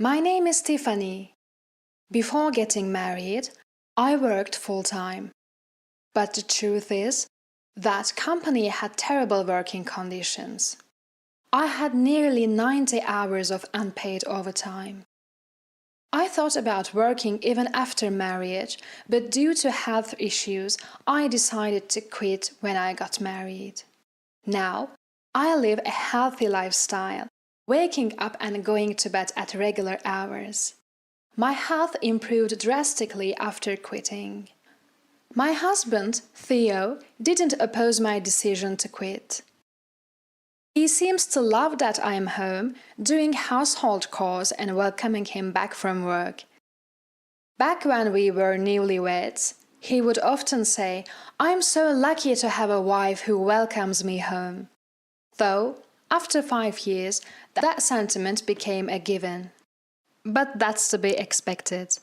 My name is Tiffany. Before getting married, I worked full-time. But the truth is, that company had terrible working conditions. I had nearly 90 hours of unpaid overtime. I thought about working even after marriage, but due to health issues, I decided to quit when I got married. Now, I live a healthy lifestyle, waking up and going to bed at regular hours. My health improved drastically after quitting. My husband, Theo, didn't oppose my decision to quit. He seems to love that I am home, doing household chores and welcoming him back from work. Back when we were newlyweds, he would often say, "I'm so lucky to have a wife who welcomes me home." Though, after 5 years, that sentiment became a given. But that's to be expected.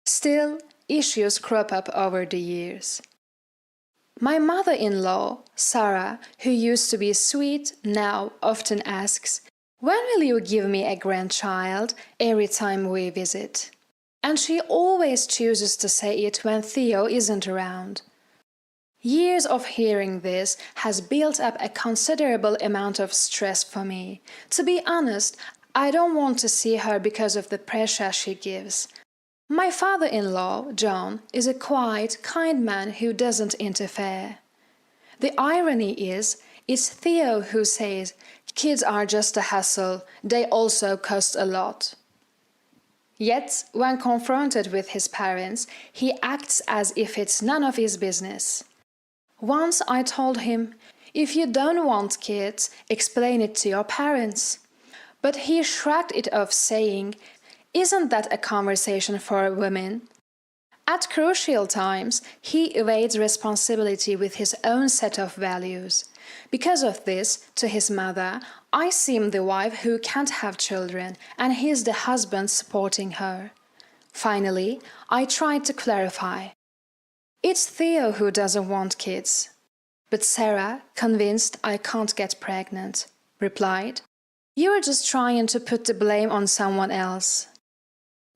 Still, issues crop up over the years. My mother-in-law, Sarah, who used to be sweet, now often asks, "When will you give me a grandchild?" every time we visit. And she always chooses to say it when Theo isn't around. Years of hearing this has built up a considerable amount of stress for me. To be honest, I don't want to see her because of the pressure she gives. My father-in-law, John, is a quiet, kind man who doesn't interfere. The irony is, it's Theo who says, "Kids are just a hassle, they also cost a lot." Yet, when confronted with his parents, he acts as if it's none of his business. Once I told him, "If you don't want kids, explain it to your parents." But he shrugged it off, saying, "Isn't that a conversation for women?" At crucial times, he evades responsibility with his own set of values. Because of this, to his mother, I seem the wife who can't have children, and he's the husband supporting her. Finally, I tried to clarify. It's Theo who doesn't want kids. But Sarah, convinced I can't get pregnant, replied, "You're just trying to put the blame on someone else."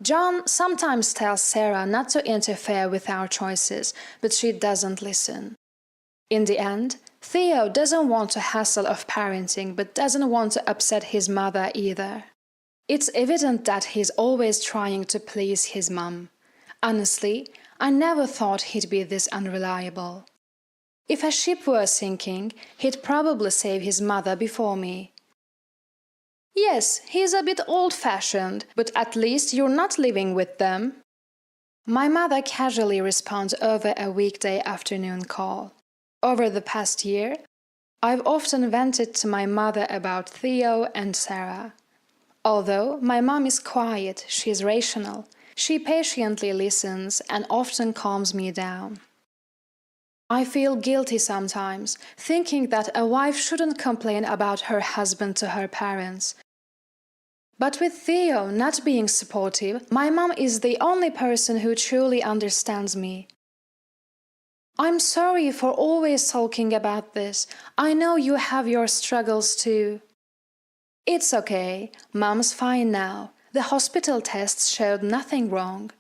John sometimes tells Sarah not to interfere with our choices, but she doesn't listen. In the end, Theo doesn't want the hassle of parenting, but doesn't want to upset his mother either. It's evident that he's always trying to please his mum. Honestly, I never thought he'd be this unreliable. If a ship were sinking, he'd probably save his mother before me. "Yes, he's a bit old-fashioned, but at least you're not living with them," my mother casually responds over a weekday afternoon call. Over the past year, I've often vented to my mother about Theo and Sarah. Although my mom is quiet, she's rational. She patiently listens and often calms me down. I feel guilty sometimes, thinking that a wife shouldn't complain about her husband to her parents. But with Theo not being supportive, my mom is the only person who truly understands me. "I'm sorry for always talking about this. I know you have your struggles too." "It's okay. Mom's fine now. The hospital tests showed nothing wrong.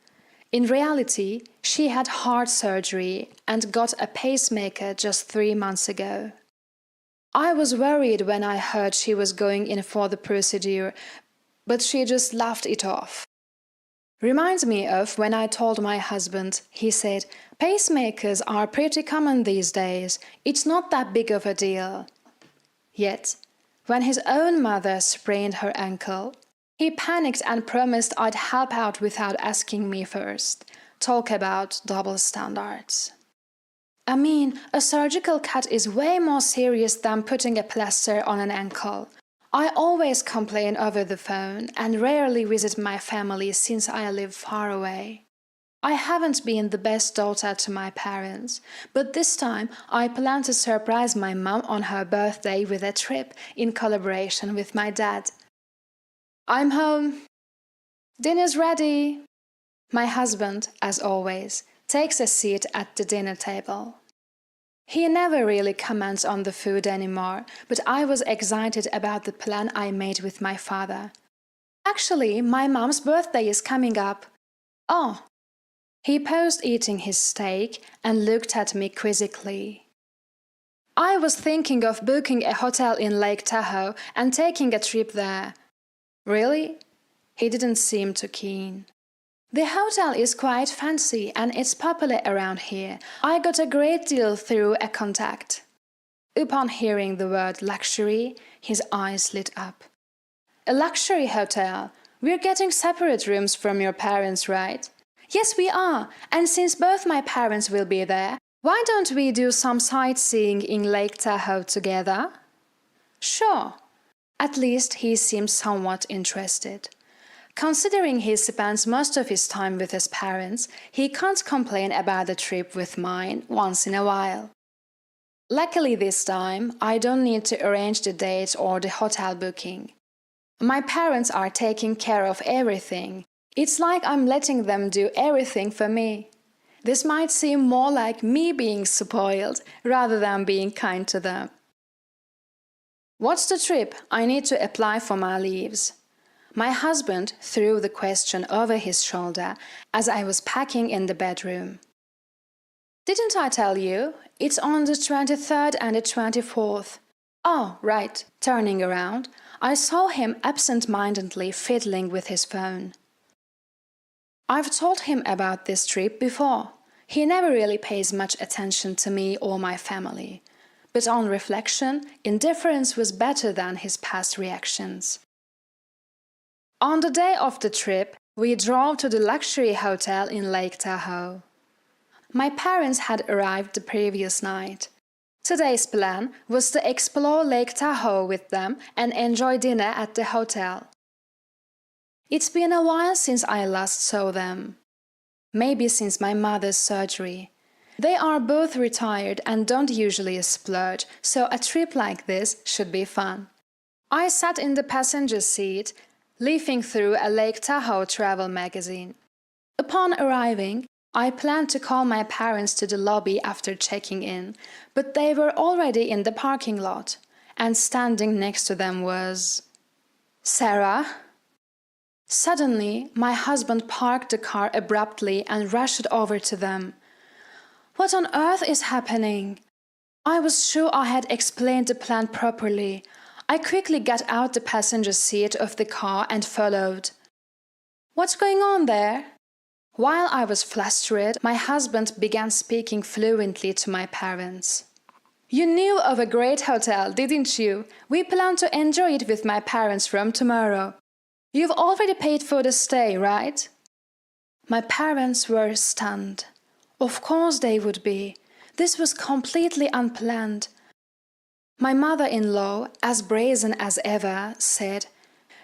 In reality, she had heart surgery and got a pacemaker just 3 months ago." I was worried when I heard she was going in for the procedure, but she just laughed it off. Reminds me of when I told my husband. He said, "Pacemakers are pretty common these days. It's not that big of a deal." Yet, when his own mother sprained her ankle, he panicked and promised I'd help out without asking me first. Talk about double standards. I mean, a surgical cut is way more serious than putting a plaster on an ankle. I always complain over the phone and rarely visit my family since I live far away. I haven't been the best daughter to my parents, but this time I plan to surprise my mom on her birthday with a trip in collaboration with my dad. "I'm home. Dinner's ready." My husband, as always, takes a seat at the dinner table. He never really comments on the food anymore, but I was excited about the plan I made with my father. Actually, my mom's birthday is coming up. Oh. He paused eating his steak and looked at me quizzically. I was thinking of booking a hotel in Lake Tahoe and taking a trip there. Really? He didn't seem too keen. The hotel is quite fancy and it's popular around here. I got a great deal through a contact. Upon hearing the word luxury, his eyes lit up. A luxury hotel? We're getting separate rooms from your parents, right? Yes, we are, and since both my parents will be there, why don't we do some sightseeing in Lake Tahoe together? Sure. At least he seems somewhat interested. Considering he spends most of his time with his parents, he can't complain about the trip with mine once in a while. Luckily this time, I don't need to arrange the date or the hotel booking. My parents are taking care of everything. It's like I'm letting them do everything for me. This might seem more like me being spoiled rather than being kind to them. What's the trip? I need to apply for my leaves. My husband threw the question over his shoulder as I was packing in the bedroom. Didn't I tell you? It's on the 23rd and the 24th. Oh, right. Turning around, I saw him absent-mindedly fiddling with his phone. I've told him about this trip before. He never really pays much attention to me or my family. But on reflection, indifference was better than his past reactions. On the day of the trip, we drove to the luxury hotel in Lake Tahoe. My parents had arrived the previous night. Today's plan was to explore Lake Tahoe with them and enjoy dinner at the hotel. It's been a while since I last saw them. Maybe since my mother's surgery. They are both retired and don't usually splurge, so a trip like this should be fun. I sat in the passenger seat, leafing through a Lake Tahoe travel magazine. Upon arriving, I planned to call my parents to the lobby after checking in, but they were already in the parking lot, and standing next to them was Sarah. Suddenly, my husband parked the car abruptly and rushed over to them. What on earth is happening? I was sure I had explained the plan properly. I quickly got out the passenger seat of the car and followed. What's going on there? While I was flustered, my husband began speaking fluently to my parents. You knew of a great hotel, didn't you? We plan to enjoy it with my parents from tomorrow. You've already paid for the stay, right? My parents were stunned. Of course they would be. This was completely unplanned. My mother-in-law, as brazen as ever, said,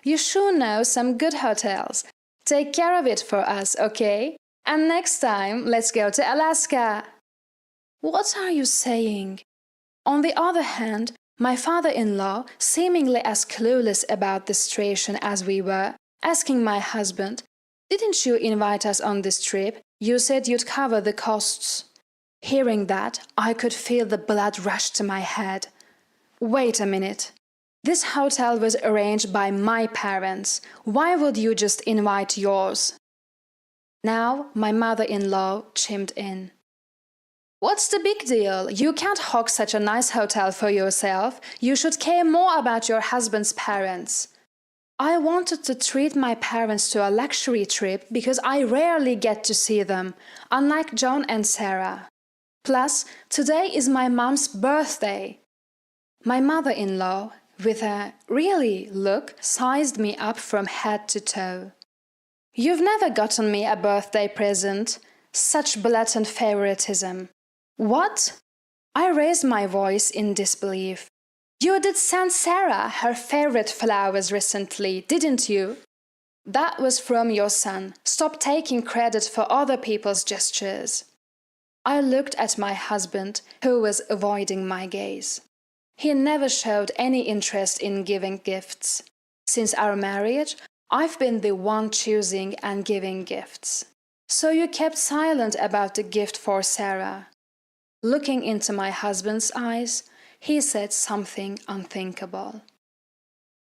You sure know some good hotels. Take care of it for us, okay? And next time, let's go to Alaska. What are you saying? On the other hand, my father-in-law, seemingly as clueless about the situation as we were, asking my husband, Didn't you invite us on this trip? You said you'd cover the costs. Hearing that, I could feel the blood rush to my head. Wait a minute. This hotel was arranged by my parents. Why would you just invite yours? Now my mother-in-law chimed in. What's the big deal? You can't hog such a nice hotel for yourself. You should care more about your husband's parents. I wanted to treat my parents to a luxury trip because I rarely get to see them, unlike John and Sarah. Plus, today is my mom's birthday. My mother-in-law, with a really look, sized me up from head to toe. You've never gotten me a birthday present. Such blatant favoritism. What? I raised my voice in disbelief. You did send Sarah her favorite flowers recently, didn't you? That was from your son. Stop taking credit for other people's gestures. I looked at my husband, who was avoiding my gaze. He never showed any interest in giving gifts. Since our marriage, I've been the one choosing and giving gifts. So you kept silent about the gift for Sarah. Looking into my husband's eyes, he said something unthinkable.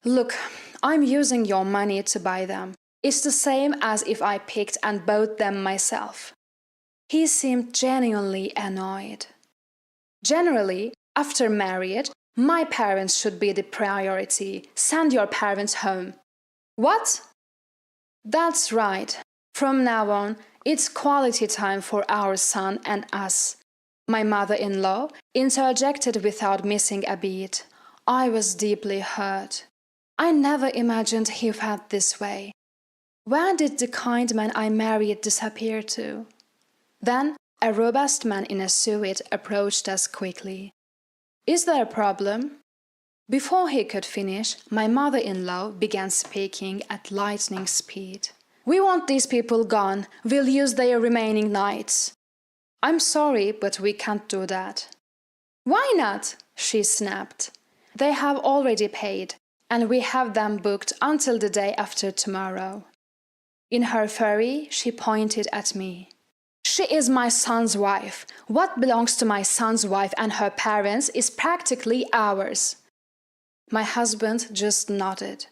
Look, I'm using your money to buy them. It's the same as if I picked and bought them myself. He seemed genuinely annoyed. Generally, after marriage, my parents should be the priority. Send your parents home. What? That's right. From now on, it's quality time for our son and us. My mother-in-law interjected without missing a beat. I was deeply hurt. I never imagined he felt this way. Where did the kind man I married disappear to? Then a robust man in a suit approached us quickly. Is there a problem? Before he could finish, my mother-in-law began speaking at lightning speed. We want these people gone. We'll use their remaining nights. I'm sorry, but we can't do that. Why not? She snapped. They have already paid, and we have them booked until the day after tomorrow. In her fury, she pointed at me. She is my son's wife. What belongs to my son's wife and her parents is practically ours. My husband just nodded.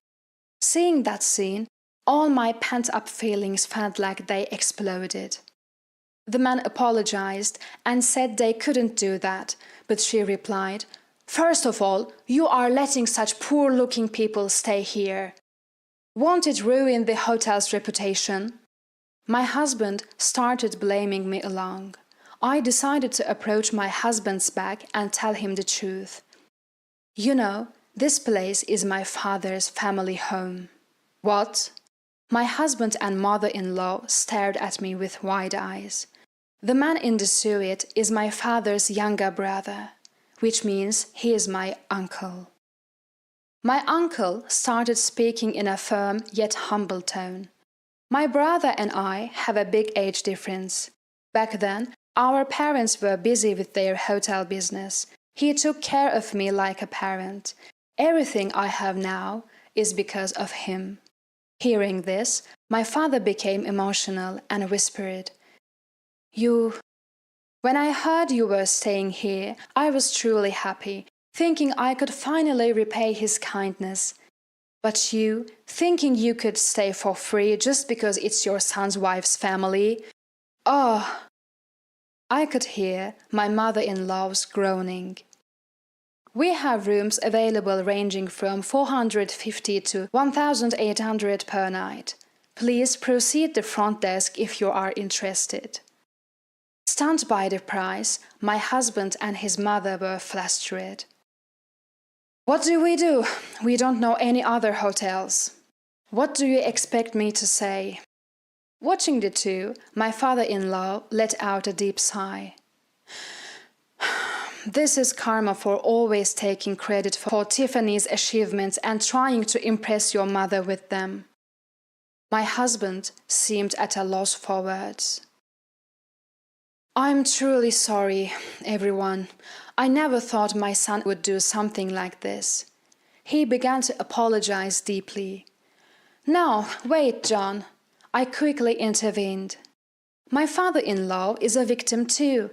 Seeing that scene, all my pent-up feelings felt like they exploded. The man apologized and said they couldn't do that, but she replied, "First of all, you are letting such poor-looking people stay here. Won't it ruin the hotel's reputation?" My husband started blaming me along. I decided to approach my husband's back and tell him the truth. You know, this place is my father's family home. What? My husband and mother-in-law stared at me with wide eyes. The man in the suit is my father's younger brother, which means he is my uncle. My uncle started speaking in a firm yet humble tone. My brother and I have a big age difference. Back then, our parents were busy with their hotel business. He took care of me like a parent. Everything I have now is because of him. Hearing this, my father became emotional and whispered, When I heard you were staying here, I was truly happy, thinking I could finally repay his kindness. But you, thinking you could stay for free just because it's your son's wife's family? Oh!" I could hear my mother-in-law's groaning. We have rooms available ranging from $450 to $1,800 per night. Please proceed to the front desk if you are interested. Stunned by the price, my husband and his mother were flustered. What do? We don't know any other hotels. What do you expect me to say? Watching the two, my father-in-law let out a deep sigh. This is karma for always taking credit for Tiffany's achievements and trying to impress your mother with them. My husband seemed at a loss for words. I'm truly sorry, everyone. I never thought my son would do something like this. He began to apologize deeply. No, wait, John. I quickly intervened. My father-in-law is a victim too.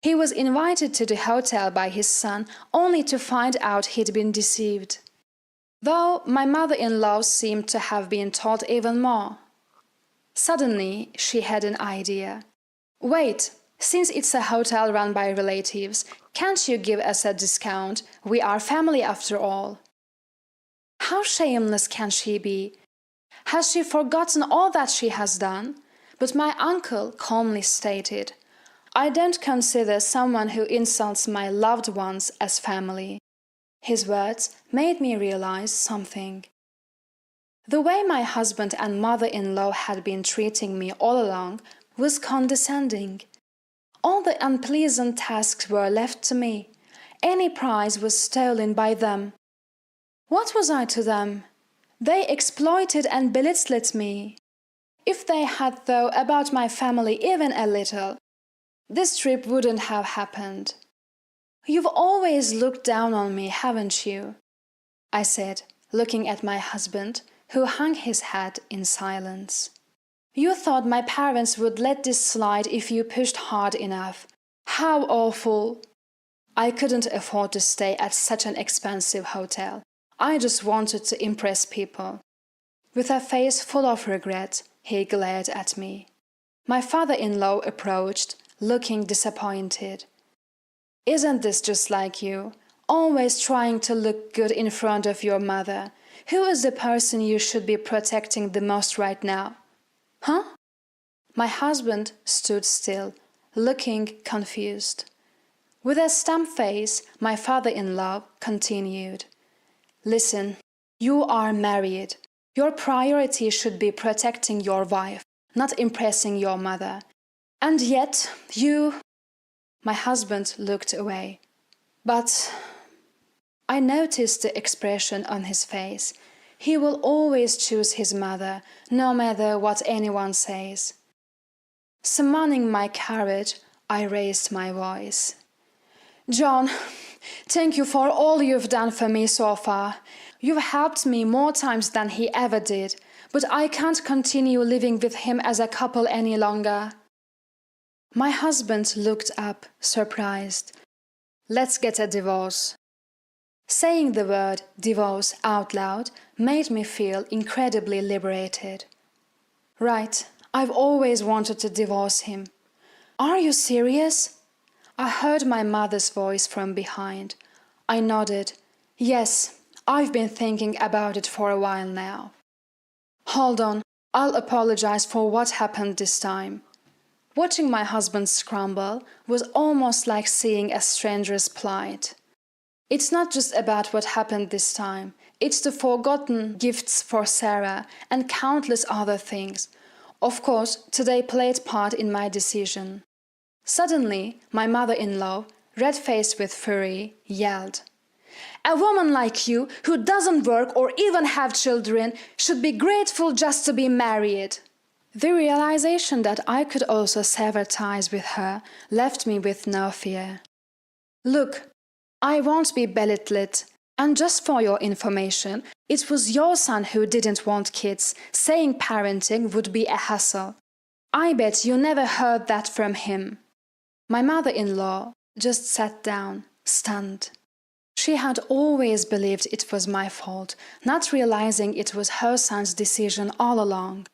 He was invited to the hotel by his son only to find out he'd been deceived. Though my mother-in-law seemed to have been told even more. Suddenly, she had an idea. Wait, since it's a hotel run by relatives, can't you give us a discount? We are family after all. How shameless can she be? Has she forgotten all that she has done? But my uncle calmly stated, I don't consider someone who insults my loved ones as family. His words made me realize something. The way my husband and mother-in-law had been treating me all along was condescending. All the unpleasant tasks were left to me. Any prize was stolen by them. What was I to them? They exploited and belittled me. If they had thought about my family even a little, this trip wouldn't have happened. You've always looked down on me, haven't you? I said, looking at my husband, who hung his head in silence. You thought my parents would let this slide if you pushed hard enough. How awful! I couldn't afford to stay at such an expensive hotel. I just wanted to impress people." With a face full of regret, he glared at me. My father-in-law approached, looking disappointed. "Isn't this just like you? Always trying to look good in front of your mother. Who is the person you should be protecting the most right now?" "Huh?" My husband stood still, looking confused. With a stump face, my father-in-law continued. "Listen, you are married. Your priority should be protecting your wife, not impressing your mother. And yet, you—" My husband looked away. "But—" I noticed the expression on his face. He will always choose his mother, no matter what anyone says. Summoning my courage, I raised my voice. "John, thank you for all you've done for me so far. You've helped me more times than he ever did, but I can't continue living with him as a couple any longer." My husband looked up, surprised. "Let's get a divorce." Saying the word divorce out loud made me feel incredibly liberated. "Right, I've always wanted to divorce him." "Are you serious?" I heard my mother's voice from behind. I nodded. "Yes, I've been thinking about it for a while now." "Hold on, I'll apologize for what happened this time." Watching my husband scramble was almost like seeing a stranger's plight. "It's not just about what happened this time. It's the forgotten gifts for Sarah and countless other things. Of course, today played part in my decision." Suddenly, my mother-in-law, red-faced with fury, yelled, "A woman like you, who doesn't work or even have children, should be grateful just to be married." The realization that I could also sever ties with her left me with no fear. "Look, I won't be belittled, and just for your information, it was your son who didn't want kids, saying parenting would be a hassle. I bet you never heard that from him." My mother-in-law just sat down, stunned. She had always believed it was my fault, not realizing it was her son's decision all along.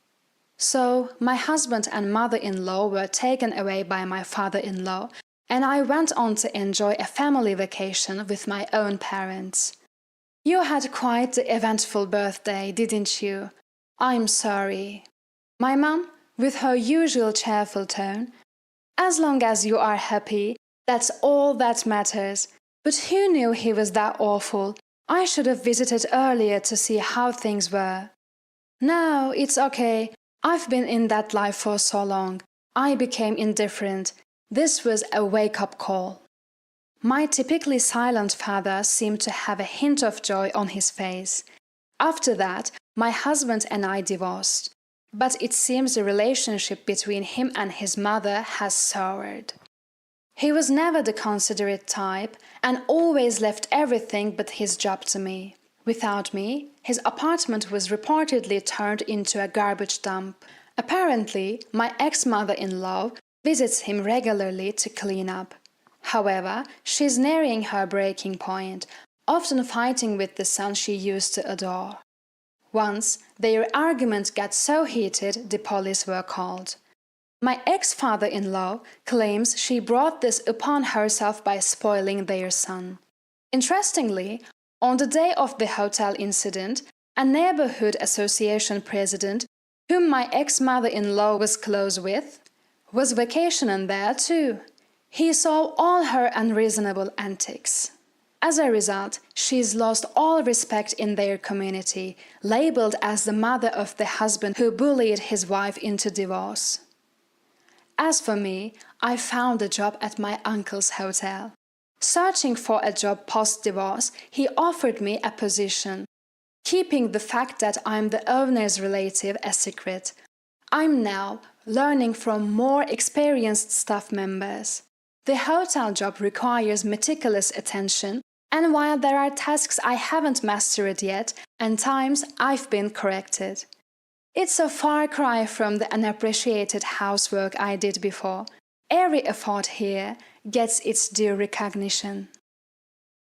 So, my husband and mother-in-law were taken away by my father-in-law, and I went on to enjoy a family vacation with my own parents. "You had quite the eventful birthday, didn't you?" "I'm sorry." My mum, with her usual cheerful tone, "As long as you are happy, that's all that matters. But who knew he was that awful? I should have visited earlier to see how things were." "No, it's okay. I've been in that life for so long. I became indifferent. This was a wake-up call." My typically silent father seemed to have a hint of joy on his face. After that, my husband and I divorced. But it seems the relationship between him and his mother has soured. He was never the considerate type and always left everything but his job to me. Without me, his apartment was reportedly turned into a garbage dump. Apparently, my ex-mother-in-law visits him regularly to clean up. However, she's nearing her breaking point, often fighting with the son she used to adore. Once, their argument got so heated the police were called. My ex-father-in-law claims she brought this upon herself by spoiling their son. Interestingly, on the day of the hotel incident, a neighborhood association president, whom my ex-mother-in-law was close with, was vacationing there too. He saw all her unreasonable antics. As a result, she's lost all respect in their community, labeled as the mother of the husband who bullied his wife into divorce. As for me, I found a job at my uncle's hotel. Searching for a job post-divorce, he offered me a position, keeping the fact that I'm the owner's relative a secret. I'm now learning from more experienced staff members. The hotel job requires meticulous attention, and while there are tasks I haven't mastered yet, and times I've been corrected. It's a far cry from the unappreciated housework I did before. Every effort here gets its due recognition.